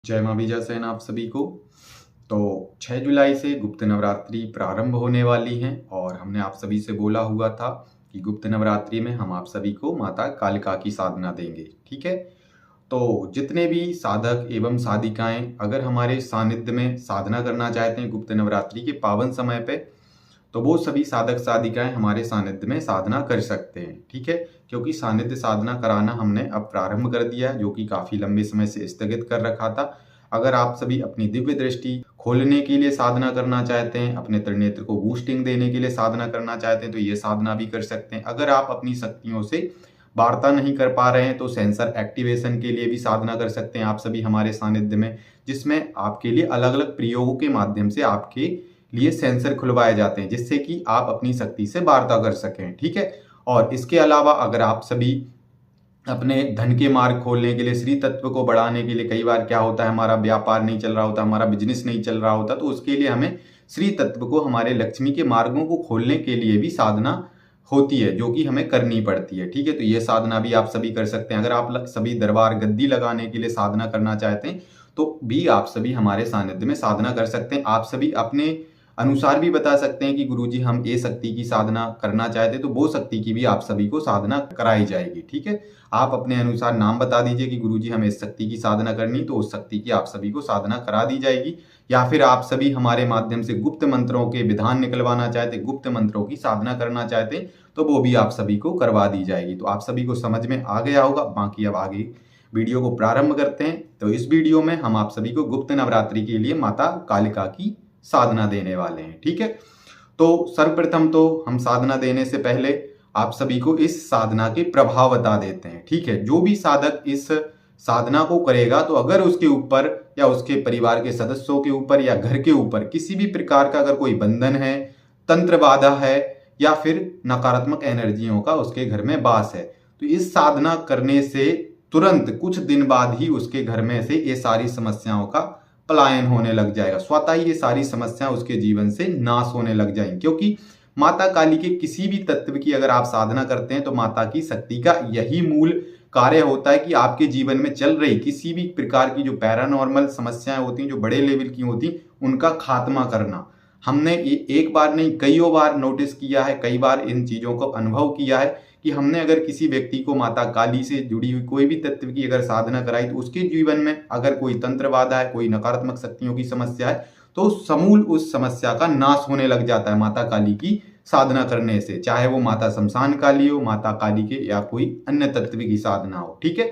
जय माँ बीजासेन आप सभी को। तो 6 जुलाई से गुप्त नवरात्रि प्रारंभ होने वाली हैं और हमने आप सभी से बोला हुआ था कि गुप्त नवरात्रि में हम आप सभी को माता कालिका की साधना देंगे। ठीक है, तो जितने भी साधक एवं साधिकाएं अगर हमारे सानिध्य में साधना करना चाहते हैं गुप्त नवरात्रि के पावन समय पे, तो वो सभी साधक साधिकाएं हमारे सानिध्य में साधना कर सकते हैं। ठीक है, क्योंकि सानिध्य साधना कराना हमने अब प्रारंभ कर दिया है, जो कि काफी लंबे समय से स्थगित कर रखा था। अगर आप सभी अपनी दिव्य दृष्टि खोलने के लिए साधना करना चाहते हैं, अपने त्रिनेत्र को बूस्टिंग देने के लिए साधना करना चाहते हैं, तो ये साधना भी कर सकते हैं। अगर आप अपनी शक्तियों से वार्ता नहीं कर पा रहे हैं तो सेंसर एक्टिवेशन के लिए भी साधना कर सकते हैं आप सभी हमारे सानिध्य में, जिसमें आपके लिए अलग अलग प्रयोगों के माध्यम से आपके लिए सेंसर खुलवाए जाते हैं, जिससे कि आप अपनी शक्ति से वार्ता कर सकें। ठीक है, और इसके अलावा अगर आप सभी अपने धन के मार्ग खोलने के लिए, श्री तत्व को बढ़ाने के लिए, कई बार क्या होता है हमारा व्यापार नहीं चल रहा होता, हमारा बिजनेस नहीं चल रहा होता, तो उसके लिए हमें श्री तत्व को, हमारे लक्ष्मी के मार्गों को खोलने के लिए भी साधना होती है, जो कि हमें करनी पड़ती है। ठीक है, तो ये साधना भी आप सभी कर सकते हैं। अगर आप सभी दरबार गद्दी लगाने के लिए साधना करना चाहते हैं तो भी आप सभी हमारे सानिध्य में साधना कर सकते हैं। आप सभी अपने अनुसार भी बता सकते हैं कि गुरुजी हम ये शक्ति की साधना करना चाहते हैं, तो वो शक्ति की भी आप सभी को साधना कराई जाएगी। ठीक है, आप अपने अनुसार नाम बता दीजिए कि गुरुजी हमें इस शक्ति की साधना करनी, तो उस शक्ति की आप सभी को साधना करा दी जाएगी। या फिर आप सभी हमारे माध्यम से गुप्त मंत्रों के विधान निकलवाना चाहते, गुप्त मंत्रों की साधना करना चाहते, तो वो भी आप सभी को करवा दी जाएगी। तो आप सभी को समझ में आ गया होगा। बाकी अब आगे वीडियो को प्रारंभ करते हैं। तो इस वीडियो में हम आप सभी को गुप्त नवरात्रि के लिए माता कालिका की साधना देने वाले हैं। ठीक है, तो सर्वप्रथम तो हम साधना देने से पहले आप सभी को इस साधना के प्रभाव बता देते हैं। ठीक है, जो भी साधक इस साधना को करेगा, तो अगर उसके ऊपर या उसके परिवार के सदस्यों के ऊपर या घर के ऊपर किसी भी प्रकार का अगर कोई बंधन है, तंत्र बाधा है या फिर नकारात्मक एनर्जियों का उसके घर में वास है, तो इस साधना करने से तुरंत कुछ दिन बाद ही उसके घर में से ये सारी समस्याओं का पलायन होने लग जाएगा। स्वतः ही ये सारी समस्याएं उसके जीवन से नाश होने लग जाएंगी। क्योंकि माता काली के किसी भी तत्व की अगर आप साधना करते हैं तो माता की शक्ति का यही मूल कार्य होता है कि आपके जीवन में चल रही किसी भी प्रकार की जो पैरानॉर्मल समस्याएं होती हैं, जो बड़े लेवल की होती, उनका खात्मा करना। हमने ये एक बार नहीं कईयों बार नोटिस किया है, कई बार इन चीजों को अनुभव किया है कि हमने अगर किसी व्यक्ति को माता काली से जुड़ी हुई कोई भी तत्व की अगर साधना कराई, तो उसके जीवन में अगर कोई तंत्र बाधा है, कोई नकारात्मक शक्तियों की समस्या है, तो समूल उस समस्या का नाश होने लग जाता है माता काली की साधना करने से। चाहे वो माता शमशान काली हो, माता काली के या कोई अन्य तत्व की साधना हो। ठीक है,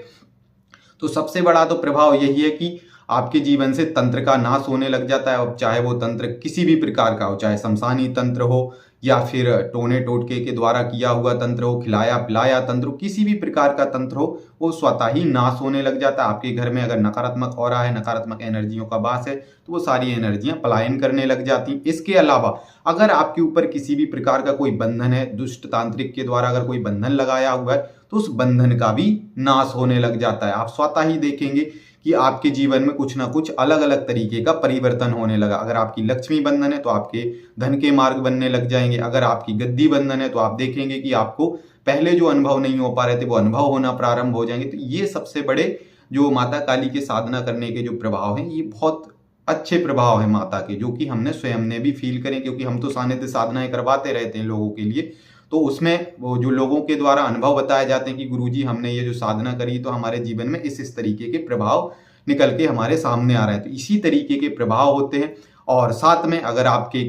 तो सबसे बड़ा तो प्रभाव यही है कि आपके जीवन से तंत्र का नाश होने लग जाता है। अब चाहे वो तंत्र किसी भी प्रकार का हो, चाहे शमशानी तंत्र हो या फिर टोने टोटके के द्वारा किया हुआ तंत्र हो, खिलाया पिलाया तंत्र हो, किसी भी प्रकार का तंत्र हो, वो स्वतः ही नाश होने लग जाता है। आपके घर में अगर नकारात्मक ऑरा है, नकारात्मक एनर्जियों का वास है, तो वो सारी एनर्जियां पलायन करने लग जाती हैं। इसके अलावा अगर आपके ऊपर किसी भी प्रकार का कोई बंधन है, दुष्ट तांत्रिक के द्वारा अगर कोई बंधन लगाया हुआ है, तो उस बंधन का भी नाश होने लग जाता है। आप स्वतः ही देखेंगे कि आपके जीवन में कुछ ना कुछ अलग अलग तरीके का परिवर्तन होने लगा। अगर आपकी लक्ष्मी बंधन है तो आपके धन के मार्ग बनने लग जाएंगे। अगर आपकी गद्दी बंधन है तो आप देखेंगे कि आपको पहले जो अनुभव नहीं हो पा रहे थे वो अनुभव होना प्रारंभ हो जाएंगे। तो ये सबसे बड़े जो माता काली के साधना करने के जो प्रभाव हैं, ये बहुत अच्छे प्रभाव है माता के, जो कि हमने स्वयं ने भी फील करें, क्योंकि हम तो सानिध्य साधनाएं करवाते रहते हैं लोगों के लिए। तो उसमें वो जो लोगों के द्वारा अनुभव बताए जाते हैं कि गुरुजी हमने ये जो साधना करी तो हमारे जीवन में इस तरीके के प्रभाव निकल के हमारे सामने आ रहे हैं। तो इसी तरीके के प्रभाव होते हैं। और साथ में अगर आपके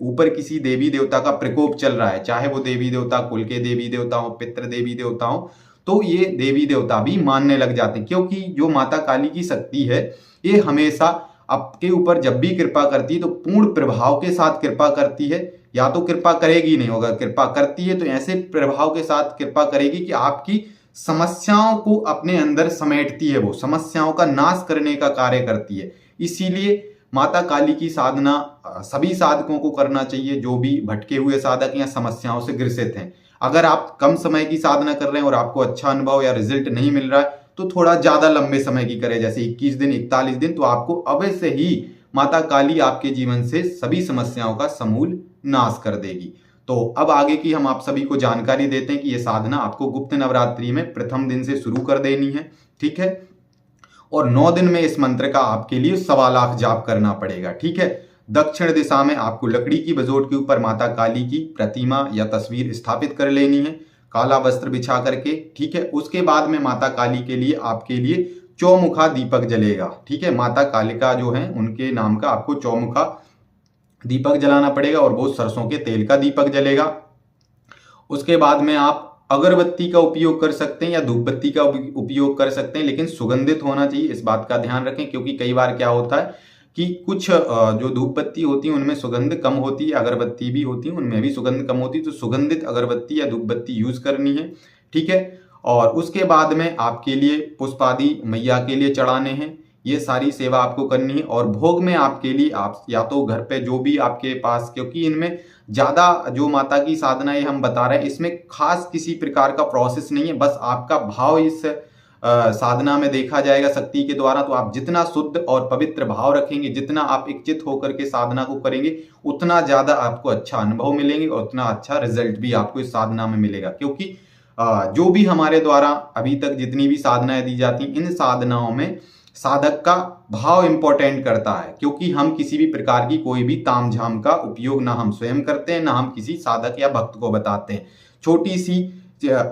ऊपर किसी देवी देवता का प्रकोप चल रहा है, चाहे वो देवी देवता कुल के देवी देवता हो, पितृ देवी देवता हो, तो ये देवी देवता भी मानने लग जाते हैं। क्योंकि जो माता काली की शक्ति है, ये हमेशा आपके ऊपर जब भी कृपा करती है तो पूर्ण प्रभाव के साथ कृपा करती है। या तो कृपा करेगी नहीं, अगर कृपा करती है तो ऐसे प्रभाव के साथ कृपा करेगी कि आपकी समस्याओं को अपने अंदर समेटती है, वो समस्याओं का नाश करने का कार्य करती है। इसीलिए माता काली की साधना सभी साधकों को करना चाहिए, जो भी भटके हुए साधक या समस्याओं से ग्रसित हैं। अगर आप कम समय की साधना कर रहे हैं और आपको अच्छा अनुभव या रिजल्ट नहीं मिल रहा है, तो थोड़ा ज्यादा लंबे समय की करें, जैसे 21 दिन 41 दिन, तो आपको अवश्य ही माता काली आपके जीवन से सभी समस्याओं का समूल नाश कर देगी। तो अब आगे की हम आप सभी को जानकारी देते हैं कि यह साधना आपको गुप्त नवरात्रि में प्रथम दिन से शुरू कर देनी है। ठीक है, और 9 दिन में इस मंत्र का आपके लिए 1.25 जाप करना पड़ेगा। ठीक है। दक्षिण दिशा में आपको लकड़ी की बजोट के ऊपर माता काली की प्रतिमा या तस्वीर स्थापित कर लेनी है, काला वस्त्र बिछा करके। ठीक है। उसके बाद में माता काली के लिए आपके लिए चौमुखा दीपक जलेगा। ठीक है। माता कालिका जो है उनके नाम का आपको चौमुखा दीपक जलाना पड़ेगा और वो सरसों के तेल का दीपक जलेगा। उसके बाद में आप अगरबत्ती का उपयोग कर सकते हैं या धूप बत्ती का उपयोग कर सकते हैं, लेकिन सुगंधित होना चाहिए, इस बात का ध्यान रखें। क्योंकि कई बार क्या होता है कि कुछ जो धूप बत्ती होती है उनमें सुगंध कम होती है, अगरबत्ती भी होती है उनमें भी सुगंध कम होती है, तो सुगंधित अगरबत्ती या धूप बत्ती यूज करनी है। ठीक है। और उसके बाद में आपके लिए पुष्प आदि मैया के लिए चढ़ाने हैं, ये सारी सेवा आपको करनी है। और भोग में आपके लिए आप या तो घर पे जो भी आपके पास, क्योंकि इनमें ज्यादा जो माता की साधनाएं हम बता रहे हैं इसमें खास किसी प्रकार का प्रोसेस नहीं है, बस आपका भाव इस साधना में देखा जाएगा शक्ति के द्वारा। तो आप जितना शुद्ध और पवित्र भाव रखेंगे, जितना आप इच्छित होकर के साधना को करेंगे, उतना ज्यादा आपको अच्छा अनुभव मिलेंगे और उतना अच्छा रिजल्ट भी आपको इस साधना में मिलेगा। क्योंकि जो भी हमारे द्वारा अभी तक जितनी भी साधनाएं दी जाती हैं, इन साधनाओं में साधक का भाव इंपॉर्टेंट करता है। क्योंकि हम किसी भी प्रकार की कोई भी तामझाम का उपयोग ना हम स्वयं करते हैं, ना हम किसी साधक या भक्त को बताते हैं। छोटी सी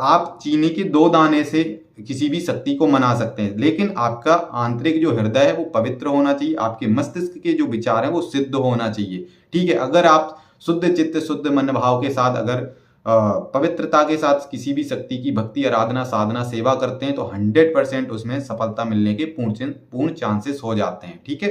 आप चीनी के 2 दाने से किसी भी शक्ति को मना सकते हैं, लेकिन आपका आंतरिक जो हृदय है वो पवित्र होना चाहिए, आपके मस्तिष्क के जो विचार है वो सिद्ध होना चाहिए। ठीक है। अगर आप शुद्ध चित्त शुद्ध मन भाव के साथ, अगर पवित्रता के साथ किसी भी शक्ति की भक्ति आराधना साधना सेवा करते हैं तो 100% उसमें सफलता मिलने के पूर्ण चांसेस हो जाते हैं। ठीक है।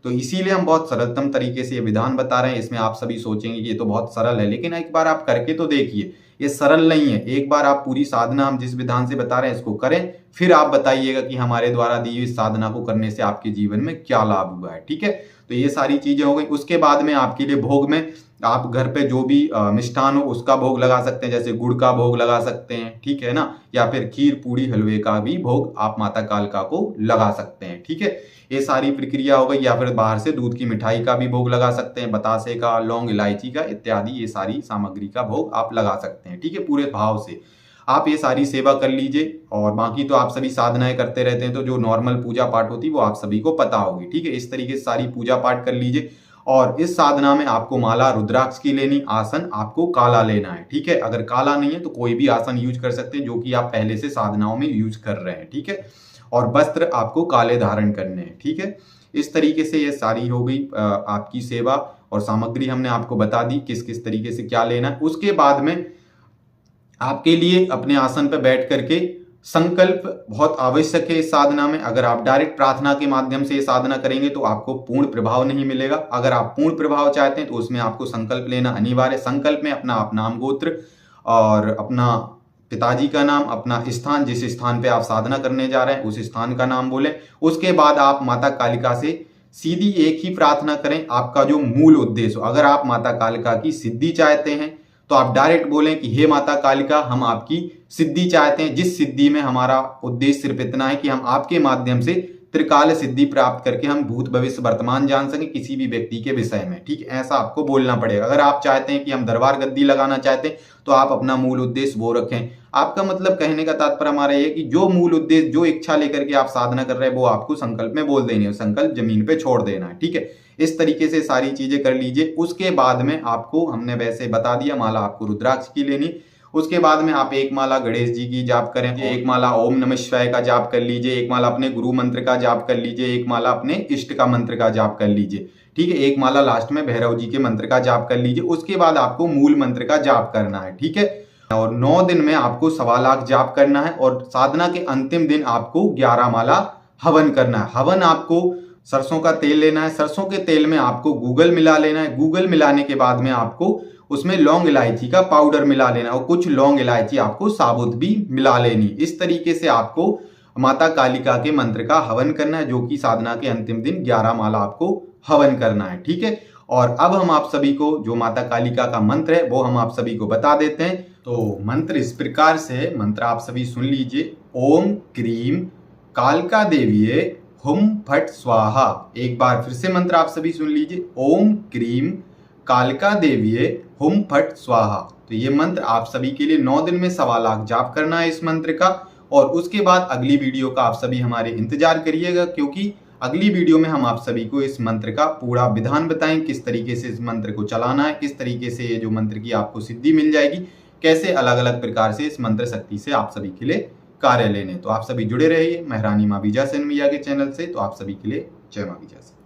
तो इसीलिए हम बहुत सरलतम तरीके से ये विधान बता रहे हैं। इसमें आप सभी सोचेंगे कि ये तो बहुत सरल है, लेकिन एक बार आप करके तो देखिए, ये सरल नहीं है। एक बार आप पूरी साधना हम जिस विधान से बता रहे हैं इसको करें, फिर आप बताइएगा कि हमारे द्वारा दी हुई साधना को करने से आपके जीवन में क्या लाभ हुआ है। ठीक है। तो ये सारी चीजें हो गई। उसके बाद में आपके लिए भोग में आप घर पे जो भी मिष्ठान हो उसका भोग लगा सकते हैं, जैसे गुड़ का भोग लगा सकते हैं। ठीक है ना। या फिर खीर पूड़ी हलवे का भी भोग आप माता कालिका को लगा सकते हैं। ठीक है। ये सारी प्रक्रिया हो गई। या फिर बाहर से दूध की मिठाई का भी भोग लगा सकते हैं, बतासे का, लौंग इलायची का इत्यादि, ये सारी सामग्री का भोग आप लगा सकते हैं। ठीक है। पूरे भाव से आप ये सारी सेवा कर लीजिए। और बाकी तो आप सभी साधनाएं करते रहते हैं, तो जो नॉर्मल पूजा पाठ होती है वो आप सभी को पता होगी। ठीक है। इस तरीके से सारी पूजा पाठ कर लीजिए। और इस साधना में आपको माला रुद्राक्ष की लेनी, आसन आपको काला लेना है। ठीक है। अगर काला नहीं है तो कोई भी आसन यूज कर सकते हैं जो कि आप पहले से साधनाओं में यूज कर रहे हैं। ठीक है। और वस्त्र आपको काले धारण करने हैं। ठीक है। इस तरीके से ये सारी हो गई आपकी सेवा, और सामग्री हमने आपको बता दी किस किस तरीके से क्या लेना है। उसके बाद में आपके लिए अपने आसन पर बैठ करके संकल्प बहुत आवश्यक है इस साधना में। अगर आप डायरेक्ट प्रार्थना के माध्यम से ये साधना करेंगे तो आपको पूर्ण प्रभाव नहीं मिलेगा। अगर आप पूर्ण प्रभाव चाहते हैं तो उसमें आपको संकल्प लेना अनिवार्य है। संकल्प में अपना आप नाम गोत्र और अपना पिताजी का नाम, अपना स्थान, जिस स्थान पे आप साधना करने जा रहे हैं उस स्थान का नाम बोलें। उसके बाद आप माता कालिका से सीधी एक ही प्रार्थना करें, आपका जो मूल उद्देश्य हो। अगर आप माता कालिका की सिद्धि चाहते हैं तो आप डायरेक्ट बोलें कि हे माता कालिका, हम आपकी सिद्धि चाहते हैं, जिस सिद्धि में हमारा उद्देश्य सिर्फ इतना है कि हम आपके माध्यम से त्रिकाल सिद्धि प्राप्त करके हम भूत भविष्य वर्तमान जान सकें किसी भी व्यक्ति के विषय में। ठीक है। ऐसा आपको बोलना पड़ेगा। अगर आप चाहते हैं कि हम दरबार गद्दी लगाना चाहते हैं तो आप अपना मूल उद्देश्य वो रखें। आपका मतलब कहने का तात्पर्य हमारा ये है कि जो मूल उद्देश्य, जो इच्छा लेकर के आप साधना कर रहे हैं वो आपको संकल्प में बोल देनी है, संकल्प जमीन पे छोड़ देना है। ठीक है। इस तरीके से सारी चीजें कर लीजिए। उसके बाद में आपको हमने वैसे बता दिया, माला आपको रुद्राक्ष की लेनी। उसके बाद में आप एक माला गणेश जी की जाप करें, एक माला ओम नमः शिवाय का जाप कर लीजिए, एक माला अपने गुरु मंत्र का जाप कर लीजिए, एक माला अपने इष्ट का मंत्र का जाप कर लीजिए। ठीक है। एक माला लास्ट में भैरव जी के मंत्र का जाप कर लीजिए। उसके बाद आपको मूल मंत्र का जाप करना है। ठीक है। और 9 दिन में आपको 1.25 जाप करना है। और साधना के अंतिम दिन आपको 11 माला हवन करना है। हवन आपको सरसों का तेल लेना है। सरसों के तेल में आपको गूगल मिला लेना है। गूगल मिलाने के बाद में आपको उसमें लौंग इलायची का पाउडर मिला लेना और कुछ लौंग इलायची आपको साबुत भी मिला लेनी। इस तरीके से आपको माता कालिका के मंत्र का हवन करना है, जो कि साधना के अंतिम दिन 11 माला आपको हवन करना है। ठीक है। और अब हम आप सभी को जो माता कालिका का मंत्र है वो हम आप सभी को बता देते हैं। तो मंत्र इस प्रकार से है, मंत्र आप सभी सुन लीजिए। ओम क्रीम कालिका देवीये हुम फट स्वाहा। एक बार फिर से मंत्र आप सभी सुन लीजिए। ओम क्रीम कालिका देवीये हुम फट स्वाहा। तो ये मंत्र आप सभी के लिए 9 दिन में 1.25 जाप करना है इस मंत्र का। और उसके बाद अगली वीडियो का आप सभी हमारे इंतजार करिएगा, क्योंकि अगली वीडियो में हम आप सभी को इस मंत्र का पूरा विधान बताएं, किस तरीके से इस मंत्र को चलाना है, किस तरीके से ये जो मंत्र की आपको सिद्धि मिल जाएगी, कैसे अलग अलग प्रकार से इस मंत्र शक्ति से आप सभी के लिए कार्य लेने। तो आप सभी जुड़े रहिए महारानी माँ बीजासन मैया के चैनल से। तो आप सभी के लिए जय माँ बीजासन।